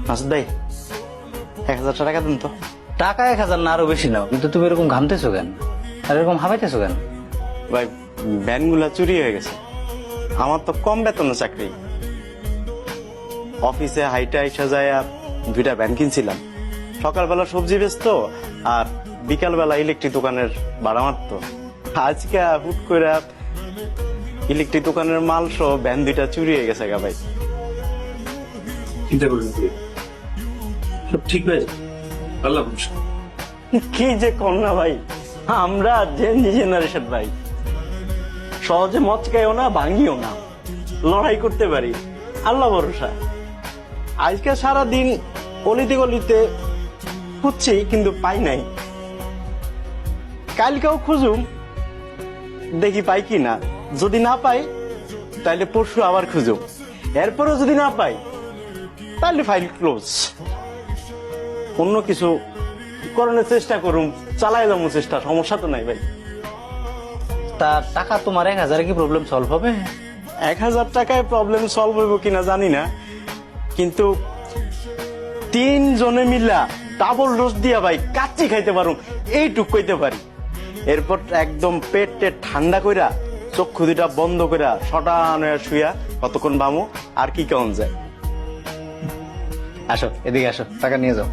মাসুদ ভাই 1000 টাকা দিন তো। টাকা 1000 না আরো বেশি নাও, কিন্তু তুমি এরকম ঘামতেছো কেন আর এরকম হামাইতেছো কেন? ভাই ভ্যানগুলা চুরি হয়ে গেছে। আমার তো কম বেতনের চাকরি, অফিসে হাইটা আইসা যায় 2টা ভ্যান কিনছিলাম। সকালবেলা সবজি বেচতো আর বিকালবেলা ইলেকট্রিক দোকানের ভাড়া মারতো। আজকে হুট করে ইলেকট্রিক দোকানের মাল সহ ভ্যান 2টা চুরি হয়ে গেছে গা ভাই। চিন্তা করবেন না, সব ঠিক হয়ে যাবে, আল্লাহ ভরসা। কি যে কন্যা ভাই, আমরা জেনারেশন ভাই, সহজে মচকাইও না ভাঙিও না, লড়াই করতে পারি, আল্লাহ ভরসা। আজকে সারা দিন অলিতে গলিতে খুঁজছি কিন্তু পাই নাই। কালকেও খুঁজুম, দেখি পাই কি না। যদি না পাই তাহলে পরশু আবার খুঁজুম, এরপরেও যদি না পাই তাহলে ফাইল ক্লোজ। অন্য কিছু করানোর চেষ্টা করুম, চালাই যাবো চেষ্টা, সমস্যা তো নাই ভাই। তা টাকা তোমার 1000 কি প্রবলেম সলভ হবে? 1000 টাকায় প্রবলেম সলভ হইব কিনা জানি না, কিন্তু 3 জনে মিলা ডাবল ডোজ দিয়া ভাই কাচ্চি খাইতে পারুম, এইটুক কইতে পারি। এরপর একদম পেট ঠান্ডা কইরা চক্ষু 2টা বন্ধ কইরা শটান হয়ে শুয়া কতক্ষণ বামু আর কি কেমন যায়। আসো এদিকে আসো, টাকা নিয়ে যাও।